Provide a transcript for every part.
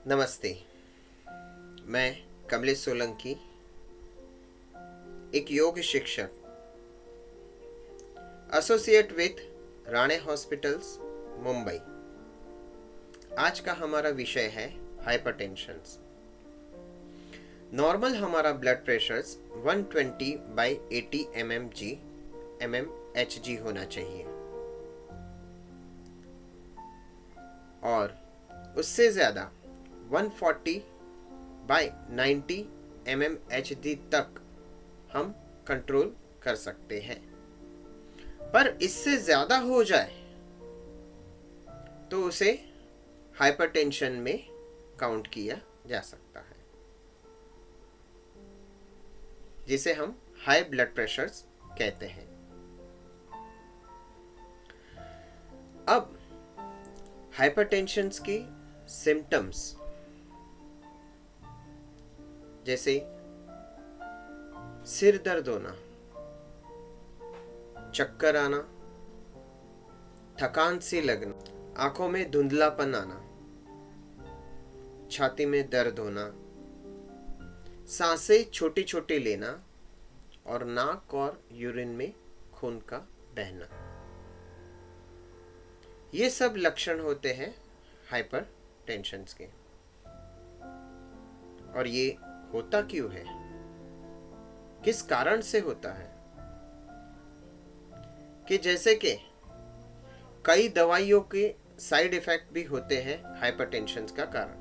नमस्ते। मैं कमलेश सोलंकी, एक योग शिक्षक, associate with Rane hospitals, Mumbai. आज का हमारा विषय है हाइपरटेंशन। नॉर्मल हमारा ब्लड प्रेशर 120/80 mmHg होना चाहिए और उससे ज़्यादा 140/90 mmHg तक हम कंट्रोल कर सकते हैं। पर इससे ज़्यादा हो जाए तो उसे हाइपरटेंशन में काउंट किया जा सकता है, जिसे हम हाई ब्लड प्रेशर कहते हैं। अब हाइपरटेंशन के सिम्टम्स जैसे सिर दर्द होना, चक्कर आना, थकान सी लगना, आंखों में धुंधलापन आना, छाती में दर्द होना, सांसें छोटी छोटी लेना और नाक और यूरिन में खून का बहना, ये सब लक्षण होते हैं हाइपरटेंशन के। और ये होता क्यों है, किस कारण से होता है? कि जैसे कि कई दवाइयों के साइड इफेक्ट भी होते हैं हाइपरटेंशन का कारण।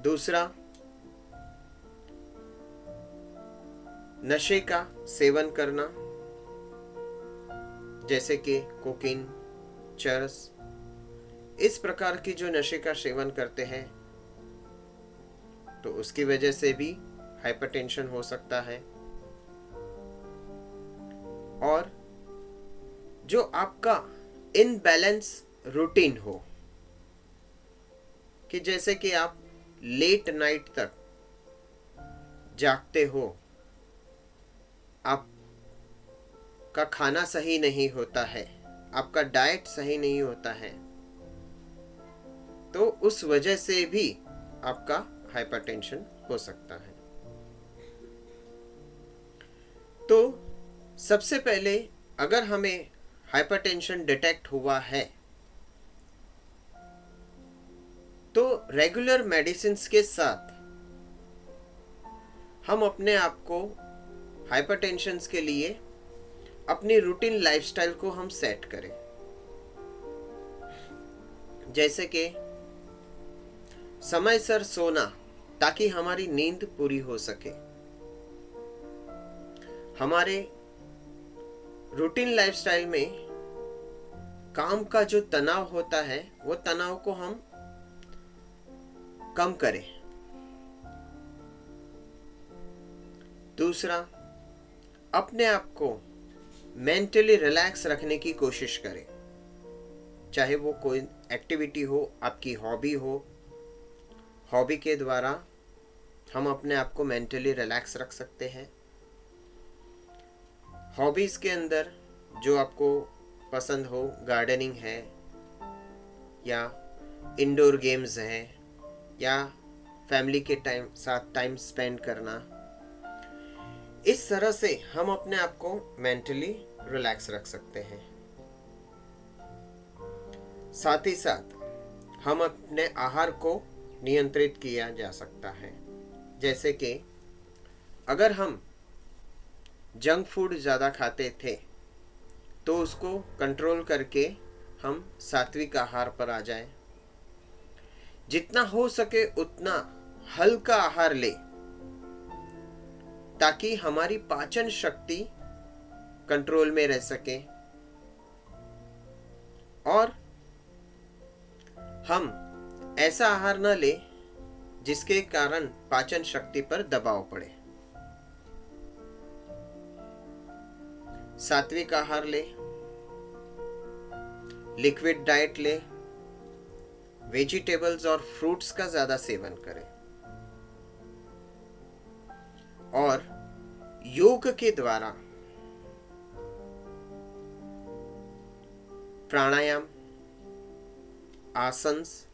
दूसरा, नशे का सेवन करना, जैसे कि कोकीन, चरस, इस प्रकार की जो नशे का सेवन करते हैं तो उसकी वजह से भी हाइपरटेंशन हो सकता है। और जो आपका इनबैलेंस रूटीन हो, कि जैसे कि आप लेट नाइट तक जागते हो, आपका खाना सही नहीं होता है, आपका डाइट सही नहीं होता है, तो उस वजह से भी आपका हाइपरटेंशन हो सकता है। तो सबसे पहले अगर हमें हाइपरटेंशन डिटेक्ट हुआ है तो रेगुलर मेडिसिन्स के साथ हम अपने आप को हाइपरटेंशन के लिए अपनी रूटीन लाइफस्टाइल को हम सेट करें। जैसे कि समय सर सोना, ताकि हमारी नींद पूरी हो सके। हमारे रूटीन लाइफस्टाइल में काम का जो तनाव होता है वो तनाव को हम कम करें। दूसरा, अपने आप को मेंटली रिलैक्स रखने की कोशिश करें, चाहे वो कोई एक्टिविटी हो, आपकी हॉबी हो। हॉबी के द्वारा हम अपने आप को मेंटली रिलैक्स रख सकते हैं। हॉबीज के अंदर जो आपको पसंद हो, गार्डनिंग है या इंडोर गेम्स हैं या फैमिली के साथ टाइम स्पेंड करना, इस तरह से हम अपने आप को मेंटली रिलैक्स रख सकते हैं। साथ ही साथ हम अपने आहार को नियंत्रित किया जा सकता है। जैसे कि अगर हम जंक फूड ज़्यादा खाते थे तो उसको कंट्रोल करके हम सात्विक आहार पर आ जाएं। जितना हो सके उतना हल्का आहार ले, ताकि हमारी पाचन शक्ति कंट्रोल में रह सके और हम ऐसा आहार न ले जिसके कारण पाचन शक्ति पर दबाव पड़े। सात्विक आहार ले, लिक्विड डाइट ले, वेजिटेबल्स और फ्रूट्स का ज्यादा सेवन करें और योग के द्वारा प्राणायाम, आसन्स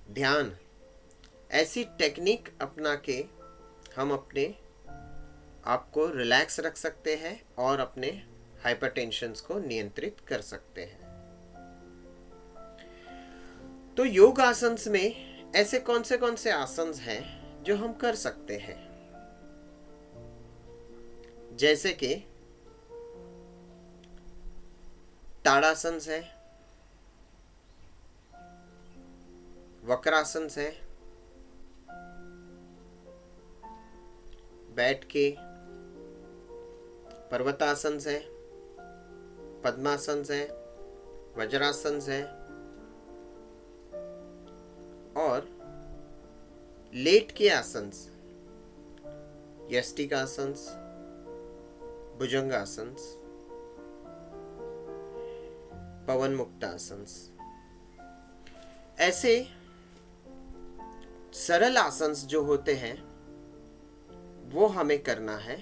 ध्यान, ऐसी टेक्निक अपना के हम अपने आप को रिलैक्स रख सकते हैं और अपने हाइपरटेंशन को नियंत्रित कर सकते हैं। तो योग आसन्स में ऐसे कौन से आसन्स हैं जो हम कर सकते हैं? जैसे कि ताड़ासन है, वक्रासन है, बैठ के पर्वतासन है, पद्मासन है, वज्रासन है और लेट के आसन, यष्टिकासन, भुजंगासन, पवन मुक्तासन। ऐसे सरल आसन जो होते हैं वो हमें करना है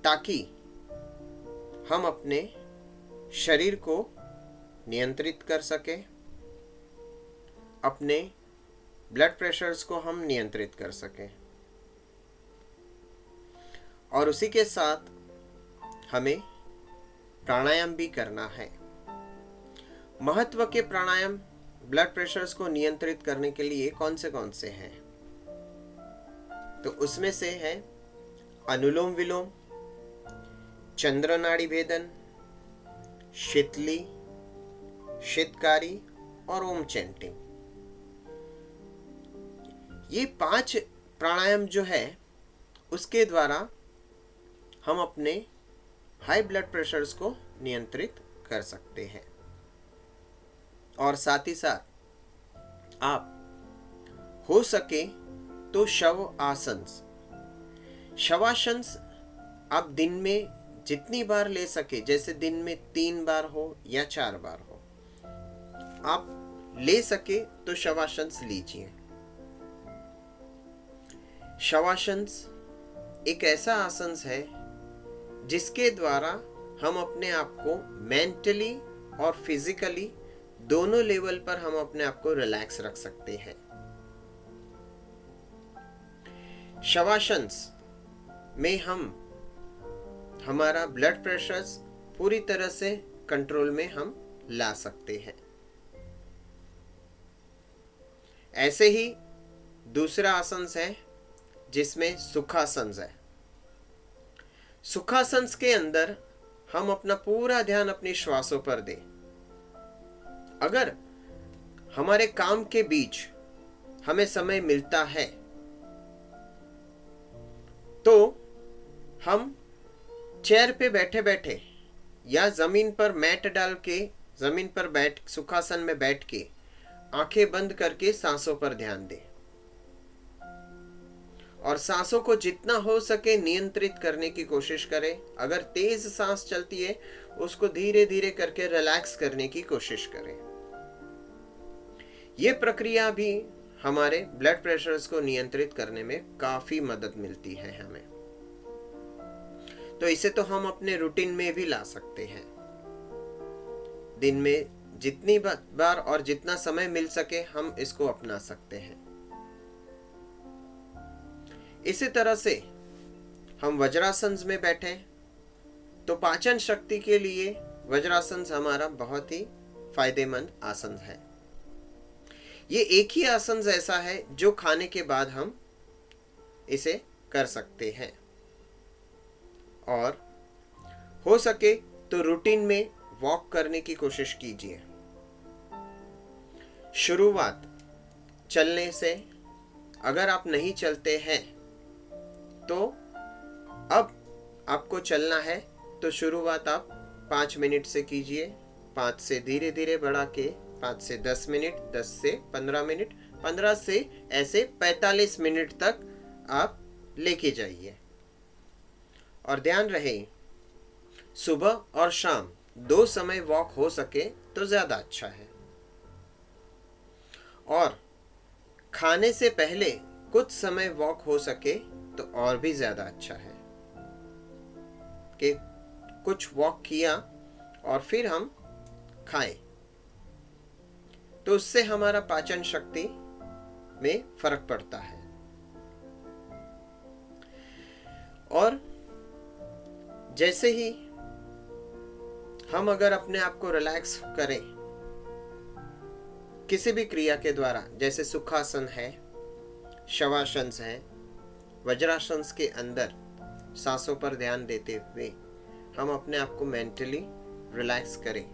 ताकि हम अपने शरीर को नियंत्रित कर सके, अपने ब्लड प्रेशर्स को हम नियंत्रित कर सकें और उसी के साथ हमें प्राणायाम भी करना है। महत्व के प्राणायाम ब्लड प्रेशर्स को नियंत्रित करने के लिए कौन से हैं? तो उसमें से है अनुलोम विलोम, चंद्र नाड़ी भेदन, शीतली, शीतकारी और ओम चैंटिंग। ये 5 प्राणायाम जो है उसके द्वारा हम अपने हाई ब्लड प्रेशर्स को नियंत्रित कर सकते हैं। और साथ ही साथ आप हो सके तो शव आसन, शवासन आप दिन में जितनी बार ले सके, जैसे दिन में 3 बार हो या 4 बार हो, आप ले सके तो शवासन लीजिए। शवासन एक ऐसा आसन है जिसके द्वारा हम अपने आप को मेंटली और फिजिकली दोनों लेवल पर हम अपने आप को रिलैक्स रख सकते हैं। शवासन में हम हमारा ब्लड प्रेशर पूरी तरह से कंट्रोल में हम ला सकते हैं। ऐसे ही दूसरा आसन है जिसमें सुखासन है। सुखासन के अंदर हम अपना पूरा ध्यान अपनी श्वासों पर दें। अगर हमारे काम के बीच हमें समय मिलता है तो हम चेयर पे बैठे बैठे या जमीन पर मैट डाल के जमीन पर बैठ सुखासन में बैठ के आंखें बंद करके सांसों पर ध्यान दें और सांसों को जितना हो सके नियंत्रित करने की कोशिश करें। अगर तेज सांस चलती है उसको धीरे धीरे करके रिलैक्स करने की कोशिश करें। यह प्रक्रिया भी हमारे ब्लड प्रेशर्स को नियंत्रित करने में काफी मदद मिलती है हमें। तो इसे तो हम अपने रूटीन में भी ला सकते हैं। दिन में जितनी बार और जितना समय मिल सके हम इसको अपना सकते हैं। इसी तरह से हम वज्रासन में बैठे तो पाचन शक्ति के लिए वज्रासन हमारा बहुत ही फायदेमंद आसन है। ये एक ही आसन ऐसा है जो खाने के बाद हम इसे कर सकते हैं और हो सके तो रूटीन में वॉक करने की कोशिश कीजिए। शुरुआत चलने से, अगर आप नहीं चलते हैं तो अब आपको चलना है तो शुरुआत आप 5 मिनट से कीजिए। 5 से धीरे धीरे बढ़ा के 5 से 10 मिनट, 10 से 15 मिनट, 15 से ऐसे 45 मिनट तक आप लेके जाइए। और ध्यान रहे सुबह और शाम 2 समय वॉक हो सके तो ज्यादा अच्छा है। और खाने से पहले कुछ समय वॉक हो सके तो और भी ज्यादा अच्छा है कि कुछ वॉक किया और फिर हम खाएं। तो उससे हमारा पाचन शक्ति में फर्क पड़ता है। और जैसे ही हम अगर अपने आप को रिलैक्स करें किसी भी क्रिया के द्वारा, जैसे सुखासन है, शवासन है, वज्रासन के अंदर सांसों पर ध्यान देते हुए हम अपने आप को मेंटली रिलैक्स करें,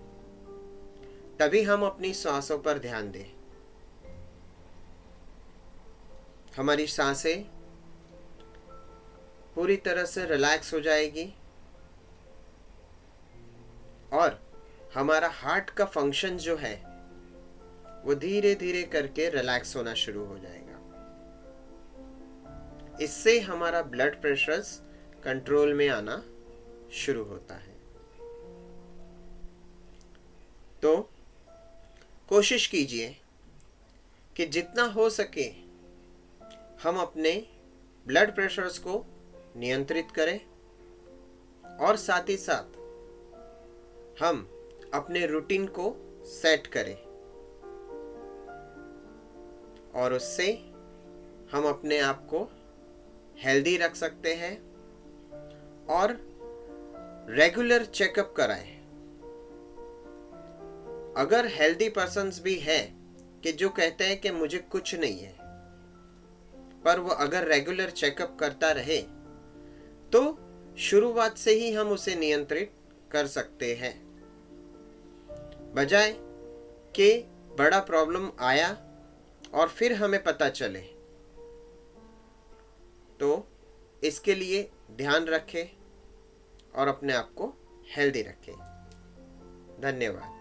तभी हम अपनी सांसों पर ध्यान दें। हमारी सांसें पूरी तरह से रिलैक्स हो जाएगी और हमारा हार्ट का फंक्शन जो है वो धीरे धीरे करके रिलैक्स होना शुरू हो जाएगा। इससे हमारा ब्लड प्रेशर कंट्रोल में आना शुरू होता है। तो कोशिश कीजिए कि जितना हो सके हम अपने ब्लड प्रेशर्स को नियंत्रित करें और साथ ही साथ हम अपने रूटीन को सेट करें और उससे हम अपने आप को हेल्दी रख सकते हैं और रेगुलर चेकअप कराएं। अगर हेल्दी पर्सन्स भी है कि जो कहते हैं कि मुझे कुछ नहीं है, पर वो अगर रेगुलर चेकअप करता रहे तो शुरुआत से ही हम उसे नियंत्रित कर सकते हैं, बजाय कि बड़ा प्रॉब्लम आया और फिर हमें पता चले। तो इसके लिए ध्यान रखें और अपने आप को हेल्दी रखें। धन्यवाद।